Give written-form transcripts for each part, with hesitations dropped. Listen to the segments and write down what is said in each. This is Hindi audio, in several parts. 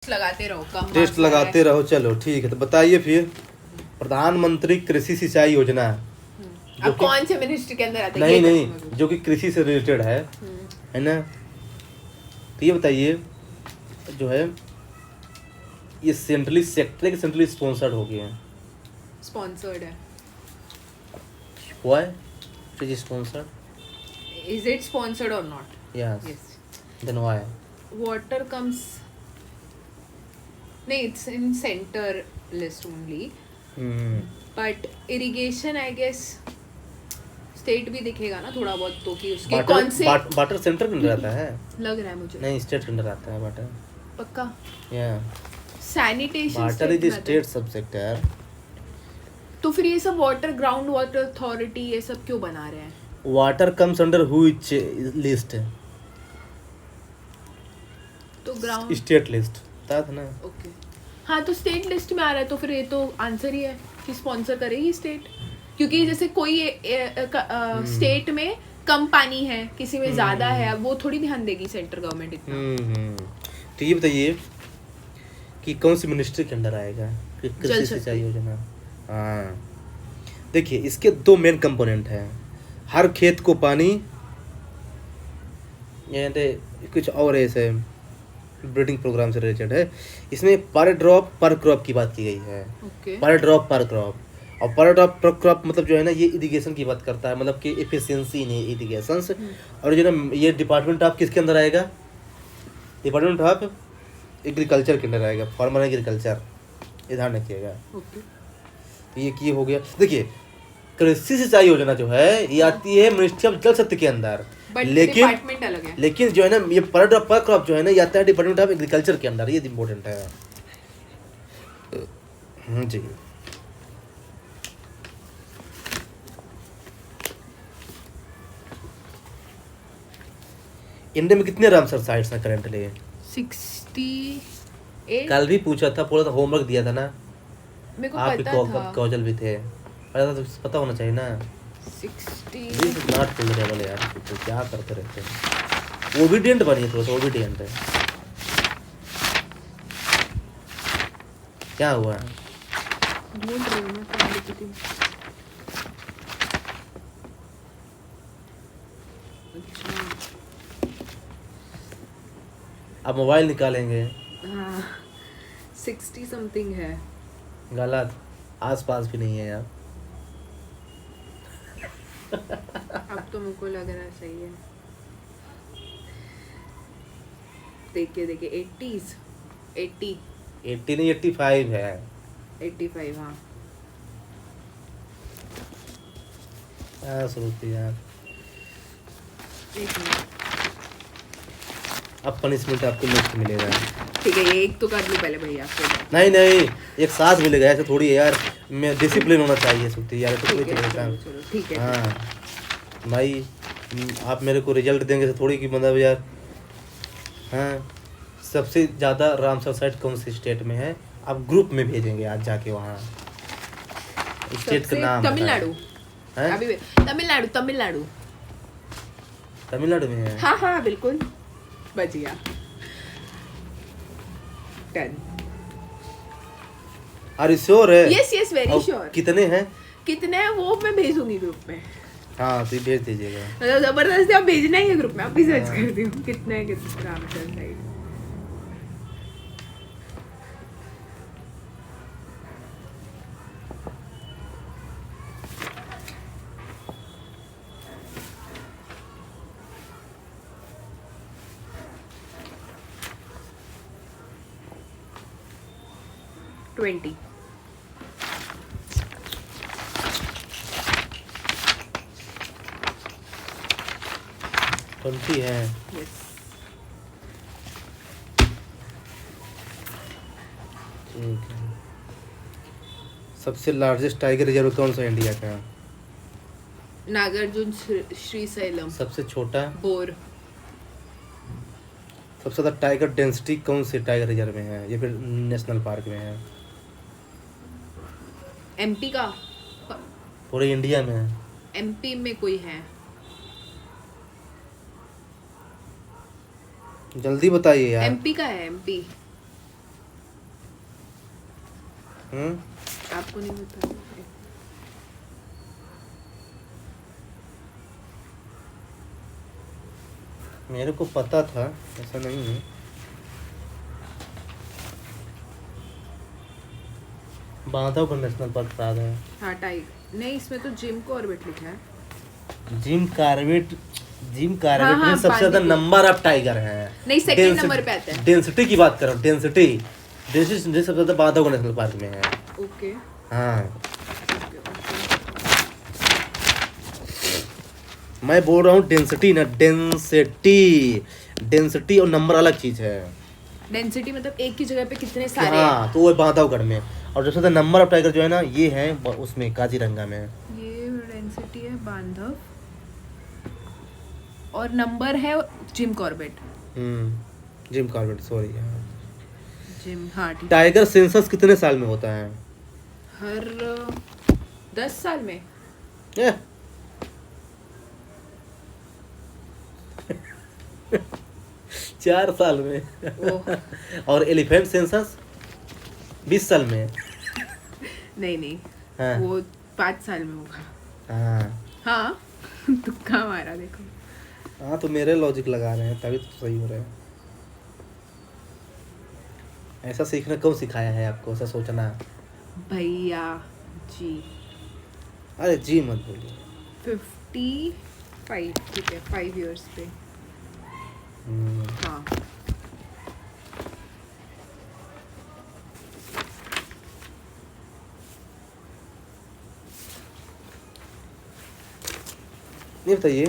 टेस्ट लगाते रहो, कम टेस्ट लगाते रहो। चलो ठीक है, तो बताइए फिर प्रधानमंत्री कृषि सिंचाई योजना अब कौन से मिनिस्ट्री के अंदर आता है? नहीं ये नहीं, जो कि कृषि से रिलेटेड है ना, तो ये बताइए जो है ये सेंट्रली सेक्टर के सेंट्रली स्पॉन्सर्ड हो गए हैं? स्पॉन्सर्ड है। Why it is sponsored? Is it sponsored or not? Yes, Yes. Then why? Water comes. No, it's in center list only. But irrigation, I guess, state भी दिखेगा ना थोड़ा बहुत, तो कि उसके कौन से वाटर सेंटर के अंदर आता है? लग रहा है मुझे। नहीं, स्टेट के अंदर आता है वाटर। पक्का? या sanitation water is state subject यार। तो फिर ये सब वाटर, ग्राउंड वाटर अथॉरिटी, ये सब क्यों बना रहे हैं? Water comes under which list? तो ग्राउंड स्टेट लिस्ट बता था ना। ओके, हाँ, तो स्टेट लिस्ट में आ रहा है, तो फिर ये तो आंसर ही है कि स्पॉन्सर करेगी स्टेट, क्योंकि जैसे कोई स्टेट में कम पानी है, किसी में ज्यादा है, अब वो थोड़ी ध्यान देगी सेंट्रल गवर्नमेंट इतना। तो ये बताइए कि कौन सी मिनिस्ट्री के अंदर आएगा कृषि सिंचाई योजना? हाँ, देखिए इसके दो मेन कंपोनेंट हैं। हर खेत को पानी, ये कुछ और ऐसे ब्रीडिंग प्रोग्राम से रिलेटेड है। इसमें पर ड्रॉप पर क्रॉप की बात की गई है। पर ड्रॉप पर क्रॉप, और पर ड्रॉप पर क्रॉप मतलब जो है ना, ये इरिगेशन की बात करता है, मतलब कि एफिशिएंसी इन इरिगेशन। और जो ना ये डिपार्टमेंट ऑफ किसके अंदर आएगा? डिपार्टमेंट ऑफ एग्रीकल्चर के अंदर आएगा, फार्मर एग्रीकल्चर, ये ध्यान रखिएगा। ये हो गया। देखिए कृषि सिंचाई योजना जो है ये आती है मिनिस्ट्री ऑफ जल शक्ति के अंदर, डिपार्टमेंट अलग है। लेकिन जो है ना ये पर क्रॉप जो है ना, ये आता है डिपार्टमेंट ऑफ एग्रीकल्चर के अंदर। ये इम्पोर्टेंट है जी। इंडिया में कितने रामसर साइट्स हैं करेंटली? 68। कल भी पूछा था, पूरा होमवर्क दिया था ना, मेरे को आप पता था। कौजल भी थे, पता होना चाहिए ना। 60 नॉट टोलरेबल यार, तो क्या करते रहते हैं। ओबीडियंट बनिए, थोड़ा सा ओबीडियंट है। क्या हुआ? ढूंढ रही हूं मैं, कहाँ लिखी थी। अच्छा, अब मोबाइल निकालेंगे। हाँ, 60 समथिंग है। गलत, आसपास भी नहीं है यार। अब तो मुझको लग रहा है सही है। देखिए 80s 80 नहीं, 85 है। 85, हाँ। श्रुति यार, एक मिनट, अब पनिशमेंट आपको नेक्स्ट मिलेगा। ठीक है, ये एक तो कर लूँ पहले भैया, फिर नहीं, एक साथ मिलेगा, ऐसे थोड़ी है यार, मैं डिसिप्लिन होना चाहिए श्रुति यार। तो कोई चलो ठीक है। हाँ भाई, आप मेरे को रिजल्ट देंगे तो थोड़ी की मतलब यार। हाँ, सबसे ज़्यादा रामसर साइट कौन सी स्टेट में है? आप ग्रुप में भेजेंगे आज जाके वहाँ। स्टेट का नाम तमिलनाडु है। अभी तमिलनाडु में है। हाँ बिल्कुल, बच गया। 10। आर यू श्योर है? Yes very sure. कितने हैं? कितने हैं वो मैं भेजूंगी ग्रुप में। हाँ, तो भेज दीजिएगा। मतलब जबरदस्ती आप भेजना ही है ग्रुप में, आप भी सर्च कर दी हूँ कितने हैं रामसर साइड। ट्वेंटी 20 है। यस। ठीक है। सबसे लार्जेस्ट टाइगर रिजर्व कौन सा इंडिया का? नागार्जुन श्रीशैलम। सबसे छोटा? बोर। सबसे ज़्यादा टाइगर डेंसिटी कौन से टाइगर रिजर्व में है या फिर नेशनल पार्क में है? एमपी का? पूरे इंडिया में है? एमपी में कोई है? जल्दी बताइए यार। एमपी का है, एमपी। आपको नहीं पता? मेरे को पता था, ऐसा नहीं है। बांधवगढ़ नेशनल पार्क याद है। हाँ टाइगर नहीं, इसमें तो जिम कॉर्बेट लिखा है। जिम कॉर्बेट हाँ, में सबसे ज्यादा नंबर ऑफ टाइगर है। नहीं, सेकंड नंबर पे आता है। डेंसिटी की बात करो, डेंसिटी सबसे ज्यादा बांधवगढ़ नेशनल पार्क में है। ओके। हाँ मैं बोल रहा हूँ डेंसिटी ना, डेंसिटी और नंबर अलग चीज है। डेंसिटी मतलब एक ही जगह पे कितने सारे हाँ तो वो बांधवगढ़ में, और जो सबसे नंबर ऑफ टाइगर जो है ना ये है उसमें काजीरंगा में। ये डेंसिटी है बांधव और नंबर है Jim Corbett. Jim Corbett, sorry. Gym, हाँ ठीक। टाइगर सेंसस कितने साल में होता है? हर 10 साल में। ये 4 साल में। और एलिफेंट सेंसस 20 साल में। नहीं हाँ। वो 5 साल में होगा। हाँ तुक्का मारा देखो। हाँ तो मेरे लॉजिक लगा रहे हैं तभी तो सही हो रहा है। ऐसा सीखना कौन सिखाया है आपको, ऐसा सोचना? भैया जी। अरे जी मत बोलिए। 55, ठीक है 5 इयर्स पे। हाँ ये बताइए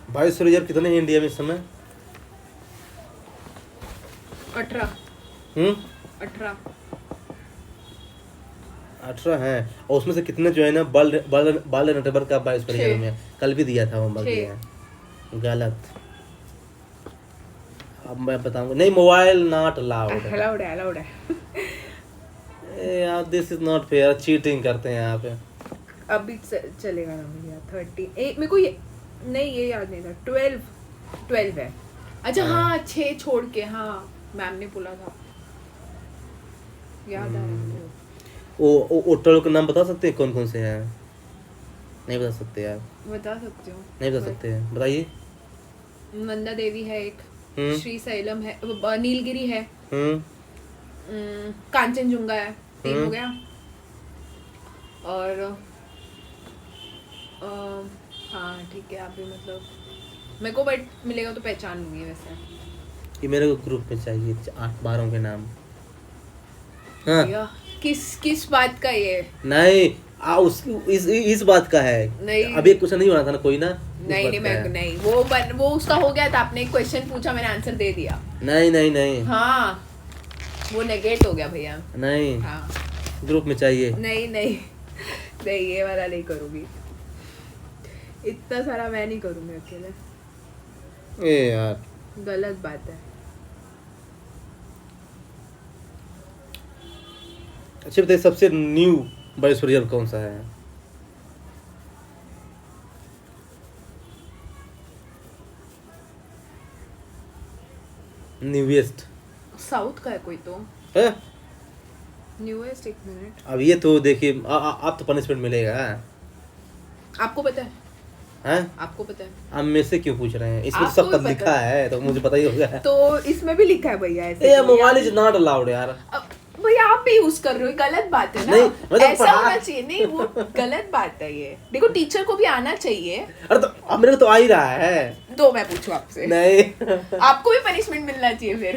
बायोस्फीयर रिजर्व कितने हैं इंडिया में इस समय? 18। 18 18 है, और उसमें से कितने जो है ना वर्ल्ड नेटवर्क का बायोस्फीयर रिजर्व में? कल भी दिया था होमवर्क दिया। गलत। अब मैं बताऊंगा नहीं, मोबाइल नॉट अलाउड है। यार this is not fair, cheating करते हैं यहाँ पे। अभी चलेगा ना भैया। 30 मेरे को ये नहीं, ये याद नहीं था। 12 है। अच्छा हाँ 6 छोड़ के, हाँ मैम ने बोला था, याद आ रहा है। वो का नाम बता सकते हैं कौन कौन से हैं? नहीं बता सकते यार। बता सकते हो? नहीं बता सकते हैं, बताइए। नंदा देवी है एक, श्री सैलम है, नीलगिरी है, कांचनजुंगा है, 3 हो गया। और हाँ ठीक है, आप भी मतलब मेरे को बट मिलेगा तो पहचान लूंगी वैसे। ये मेरे को ग्रुप में चाहिए 8-12 के नाम। हाँ। किस बात का ये? नहीं इस बात का है। नहीं अभी एक क्वेश्चन नहीं बना था ना कोई ना? नहीं वो उसका हो गया था। आपने एक क्वेश्चन पूछा, मैंने आंसर दे दिया। नहीं हाँ वो नेगेट हो गया भैया। नहीं हाँ ग्रुप में चाहिए। नहीं ये वाला नहीं करूंगी, इतना सारा मैं नहीं करूंगी अकेले। ए यार गलत बात है। अच्छा बताइए सबसे न्यू बायोस्फीयर रिजर्व कौन सा है? न्यूएस्ट साउथ का है कोई तो है? न्यूएस्ट, एक मिनट। अब ये तो देखिए आप तो पनिशमेंट मिलेगा। आपको पता है? हैं? आपको पता है? आप मेरे से क्यों पूछ रहे हैं? इसमें तो सब पद लिखा है तो मुझे पता ही होगा। तो इसमें भी लिखा है भैया ऐसे। ये मोबाइल इज नॉट अलाउड यार। भैया आप भी यूज कर रहे हो, गलत बात है ना। नहीं, मतलब ऐसा होना चाहिए नहीं, वो गलत बात है ये। देखो टीचर को भी आना चाहिए। अरे तो अब मेरे को तो आ ही रहा है। तो मैं पूछूं आपसे? नहीं आपको भी पनिशमेंट मिलना चाहिए फिर।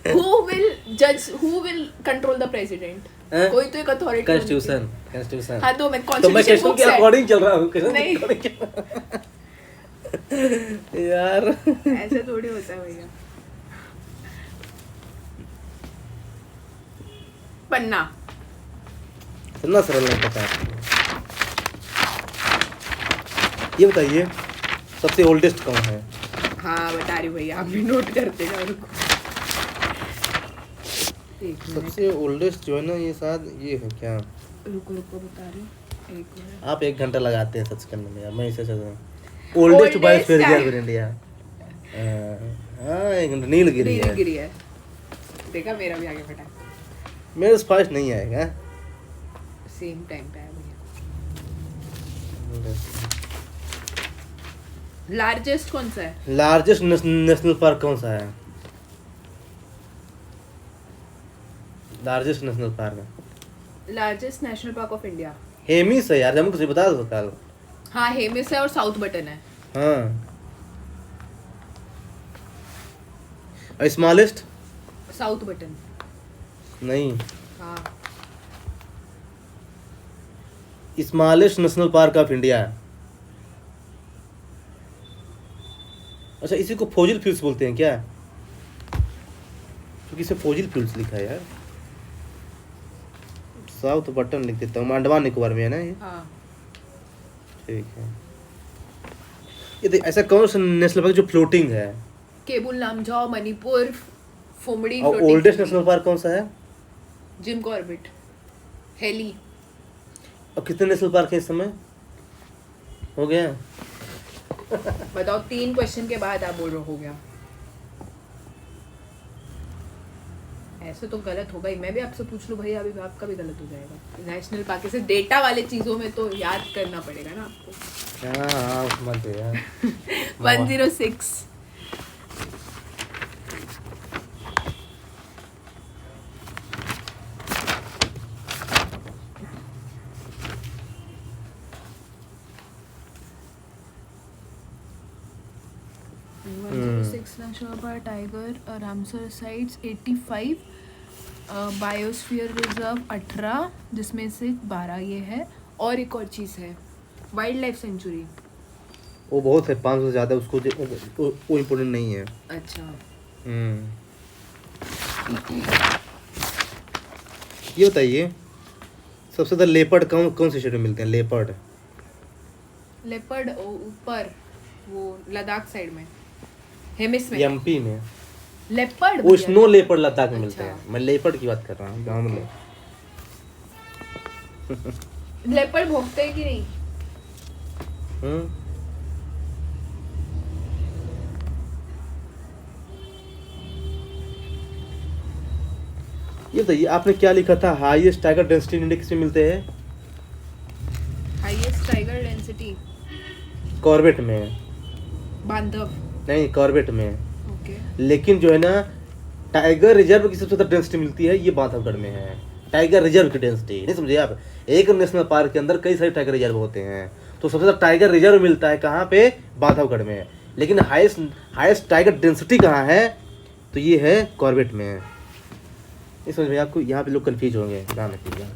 Who will control the president? कोई तो एक अथॉरिटी। कॉन्स्टिट्यूशन। हाँ तो मैं कॉन्स्टिट्यूशन के अकॉर्डिंग चल रहा हूँ। नहीं यार ऐसा थोड़ी होता है भैया। पन्ना इतना सरल नहीं पता है। ये बताइए सबसे ओल्डेस्ट कौन है? हाँ बता रही भैया, आप भी नोट करते जाओ। रुको सबसे ओल्डेस्ट जो है ना ये शायद ये है क्या? रुको बता रही हूँ, एक मिनट। आप 1 घंटा लगाते हैं सर्च करने में यार, मैं इसे सोच oldest biosphere reserve in India. हाँ नीलगिरी है। देखा, मेरा भी आगे फटा। मेरे स्पाइस नहीं आएगा। सेम टाइम पे आया भैया। लार्जेस्ट कौन सा है? लार्जेस्ट नेशनल पार्क कौन सा है? Largest national park, largest national park of India Hemis है यार, हमको कुछ बता दो कल। हाँ हेमिस है और साउथ बटन है। हाँ, और स्मॉलेस्ट? साउथ बटन नहीं, हाँ। Smallest national park of India. अच्छा, इसी को फोजिल फ्यूल्स बोलते हैं क्या? क्योंकि इसे फोजिल फ्यूल्स लिखा है यार। साउथ बटन लिख देता हूँ, अंडमान निकोबार में है ना ये? हाँ। ठीक है। ये देख, ऐसा कौन सा नेशनल पार्क जो फ्लोटिंग है? केबुल लामजाओ, मणिपुर, फुमड़ी। और ओल्डेस्ट नेशनल पार्क कौन सा है? Jim Corbett, Hailey. और कितने नेशनल पार्क है इस समय? हो गया? बताओ 3 क्वेश्चन के बाद आप बोल रहे हो गया। ऐसे तो गलत होगा ही, मैं भी आपसे पूछ लूँ भैया, अभी आपका भी गलत हो जाएगा। नेशनल पार्क से डेटा वाले चीजों में तो याद करना पड़ेगा ना आपको। हाँ, मत यार। 106। National park, tiger, Ramsar sites 85, biosphere reserve 18, जिसमें से 12 ये है, और एक और चीज़ है वाइल्ड लाइफ सेंचुरी। वो बहुत है, 500 से ज़्यादा, उसको वो इम्पोर्टेंट नहीं है। अच्छा। ये बताइए, सबसे ज़्यादा लेपर्ड कौन से स्टेट में मिलते हैं? लेपर्ड ऊपर वो लद्दाख साइड में, हेमिस में, एमपी में। लेपर्ड वो स्नो लेपर्ड लद्दाख में मिलते अच्छा। हैं। मैं लेपर्ड की बात कर रहा हूँ, गाँव में। लेपर्ड भोंकते हैं कि नहीं? ये बताइए, आपने क्या लिखा था? हाईएस्ट टाइगर डेंसिटी इंडेक्स में मिलते हैं? हाईएस्ट टाइगर डेंसिटी कॉर्बेट में। बांधव नहीं, कॉर्बेट में। ओके। लेकिन जो है ना, टाइगर रिजर्व की सबसे ज़्यादा डेंसिटी मिलती है, ये बांधवगढ़ में है। टाइगर रिजर्व की डेंसिटी नहीं समझे आप? एक नेशनल पार्क के अंदर कई सारे टाइगर रिजर्व होते हैं, तो सबसे ज़्यादा टाइगर रिजर्व मिलता है कहाँ पे? बांधवगढ़ में। लेकिन हाईएस्ट टाइगर डेंसिटी कहाँ है? तो ये है कॉर्बेट में। नहीं समझ में आपको? यहाँ पे लोग कन्फ्यूज होंगे, ध्यान रखिएगा।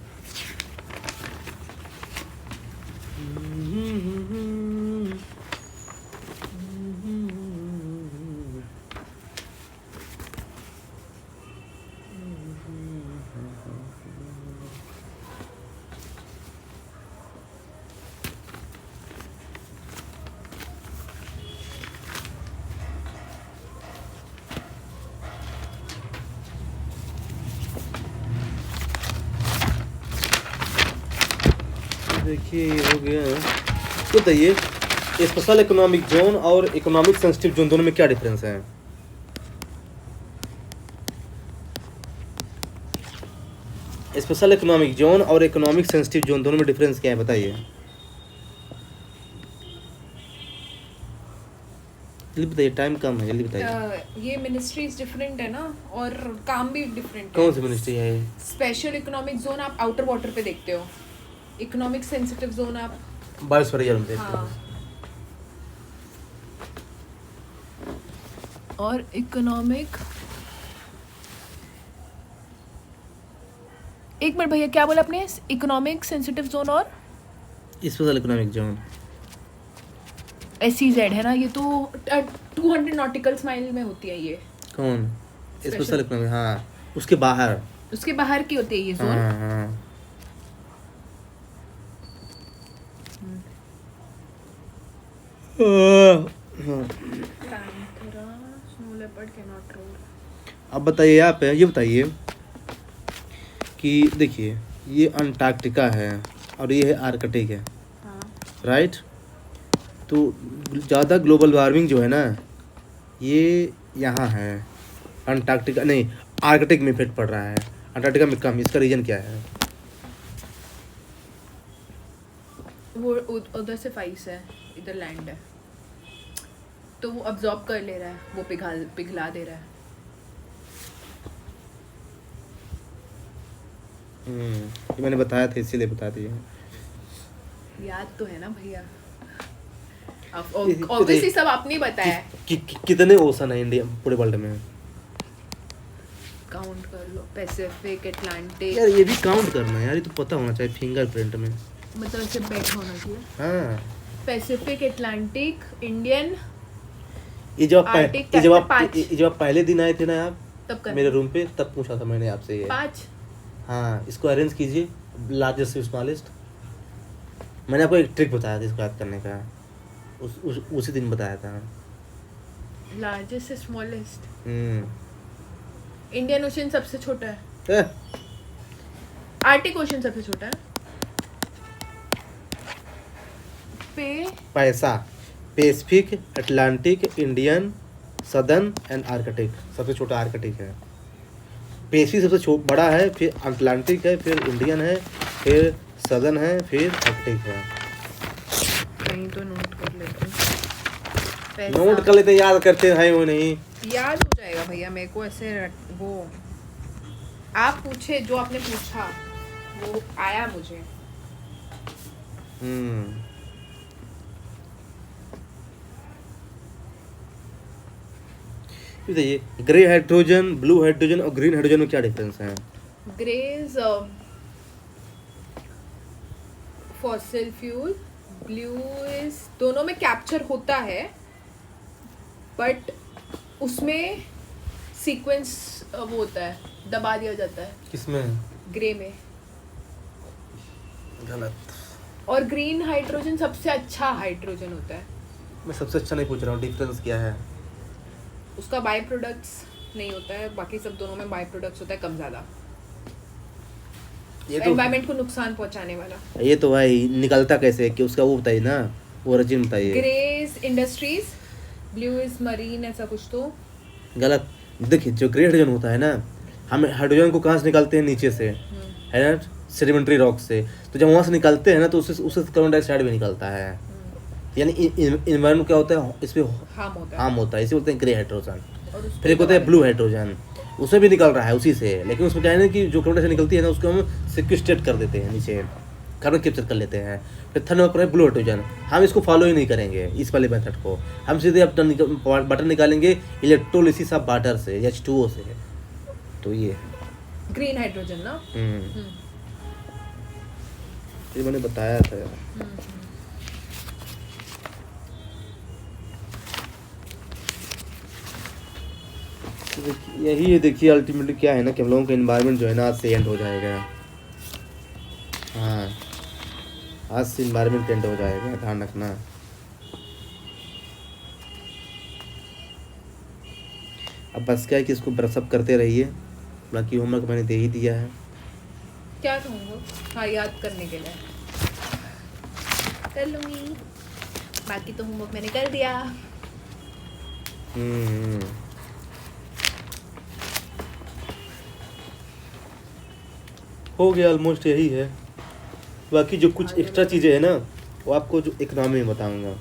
देखिए, ये हो गया। तो बताइए, स्पेशल इकोनॉमिक जोन और इकोनॉमिक सेंसिटिव जोन दोनों में क्या डिफरेंस है? स्पेशल इकोनॉमिक जोन और इकोनॉमिक सेंसिटिव जोन दोनों में डिफरेंस क्या है, बताइए। जल्दी बताइए, टाइम कम है, जल्दी बताइए। ये मिनिस्ट्रीज डिफरेंट है ना, और काम भी डिफरेंट है। कौन सी मिनिस्ट्री है ये? स्पेशल इकोनॉमिक जोन आप आउटर वाटर पे देखते हो, इकोनॉमिक सेंसिटिव जोन आप बायोस्फीयर रिजर्व में देखते हाँ। हैं। और इकोनॉमिक, एक मिनट भैया, क्या बोला आपने? इकोनॉमिक सेंसिटिव जोन और स्पेशल इकोनॉमिक जोन SEZ है ना, ये तो 200 नॉटिकल माइल में होती है ये। कौन? स्पेशल इकोनॉमिक, हाँ, उसके बाहर, उसके बाहर की होती है ये जोन। हाँ हाँ। अब बताइए आप, ये बताइए कि देखिए, ये अंटार्कटिका है और ये है आर्कटिक है, हाँ। राइट? तो ज़्यादा ग्लोबल वार्मिंग जो है ना, ये यहाँ है। अंटार्कटिका नहीं, आर्कटिक में इफेक्ट पड़ रहा है। अंटार्कटिका में कम, इसका रीजन क्या है? वो उधर से आइस है, इधर लैंड है, तो वो अब्जॉर्ब कर ले रहा है, वो पिघला दे रहा है। ये मैंने बताया था, इसीलिए बता दिया। याद तो है ना भैया, ऑब्वियसली सब आपने बताया है। कितने ओशन है इंडिया पूरे वर्ल्ड में? काउंट कर लो, पैसिफिक, अटलांटिक। यार ये भी काउंट करना है यार, ये तो पता होना चाहिए फिंगरप्रिंट में। मतलब ऐसे बैठ होना चाहिए। हाँ, पैसिफिक, अटलांटिक, इंडियन, ये जब आर्टिक, ये जब आप पाँच। ये जब आप पहले दिन आए थे ना आप तब कर मेरे रूम पे, तब पूछा था मैंने आपसे ये। 5। हाँ, इसको अरेंज कीजिए, लार्जेस्ट से स्मॉलेस्ट। मैंने आपको एक ट्रिक बताया था इसको याद करने का, उसी दिन बताया था। लार्जेस्ट से स्मॉलेस्ट। इंडियन ओशन सबसे छोटा है, ए, आर्टिक ओशन सबसे छोटा है। पैसा, Pacific, Atlantic, Indian, southern and Arctic. सबसे छोटा आर्कटिक है। पैसिफिक सबसे बड़ा है, फिर अटलांटिक है, फिर इंडियन है, फिर सदर्न है, फिर आर्कटिक है। कहीं तो नोट कर लेते हैं। नोट कर लेते, याद करते हैं वो नहीं याद हो जाएगा भैया मेरे को ऐसे। वो आप पूछे, जो आपने पूछा वो आया मुझे। बताइए, ग्रे हाइड्रोजन, ब्लू हाइड्रोजन और ग्रीन हाइड्रोजन में क्या डिफरेंस है? Grey is fossil fuel, blue is दोनों में कैप्चर होता है, बट उसमें सीक्वेंस वो होता है, दबा दिया जाता है। किसमें? ग्रे में। गलत। और ग्रीन हाइड्रोजन सबसे अच्छा हाइड्रोजन होता है। मैं सबसे अच्छा नहीं पूछ रहा हूँ, डिफरेंस क्या है? उसका बाय प्रोडक्ट्स नहीं होता है, बाकी सब दोनों में बाय प्रोडक्ट्स होता है कम ज़्यादा। ये तो एनवायरनमेंट को नुकसान पहुंचाने वाला। ये तो भाई निकलता कैसे कि उसका वो बताइए ना, ओरिजिन बताइए। Grey is industries, blue is marine, ऐसा कुछ तो। गलत। देखिए, जो ग्रे हाइड्रोजन होता है ना, हम हाइड्रोजन को कहाँ से निकालते हैं? नीचे से, है ना, सेडिमेंट्री रॉक से। तो जब वहाँ से निकलते हैं ना, तो उससे कार्बन डाइऑक्साइड भी निकलता है। यानी इन्वायरमेंट क्या होता है, इस पे हार्म होता है, इसे बोलते हैं ग्रे हाइड्रोजन। फिर एक होता है ब्लू हाइड्रोजन, उसमें भी निकल रहा है उसी से, लेकिन उसमें क्या है ना कि जो कार्बन डाइऑक्साइड निकलती है ना, उसको हम सिक्वेस्ट्रेट कर देते हैं, नीचे कार्बन कैप्चर कर लेते हैं। फिर थर्ड नंबर पर है ब्लू हाइड्रोजन। हम इसको फॉलो ही नहीं करेंगे, इस वाले मेथड को। हम सीधे अपना वाटर निकालेंगे इलेक्ट्रोलिसिस ऑफ वाटर से, H2O से। तो ये ग्रीन हाइड्रोजन ना। ये मैंने बताया था यार। यही है, देखिए अल्टीमेटली क्या है ना कि हम लोगों का एनवायरनमेंट जो है ना आज से एंड हो जाएगा। हाँ, आज से एनवायरनमेंट एंड हो जाएगा, ध्यान रखना। अब बस क्या है कि इसको ब्रशअप करते रहिए, बाकी होमवर्क मैंने दे ही दिया है। क्या कहूँगा? हाँ, याद करने के लिए कर लूँगी, बाकी तो होमवर्क मैंने कर दिया। हो गया ऑलमोस्ट, यही है। बाकी जो कुछ एक्स्ट्रा चीज़ें हैं ना, वो आपको जो इकोनॉमी में बताऊंगा।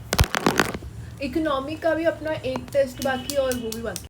इकोनॉमी का भी अपना एक टेस्ट बाकी और वो भी बाकी।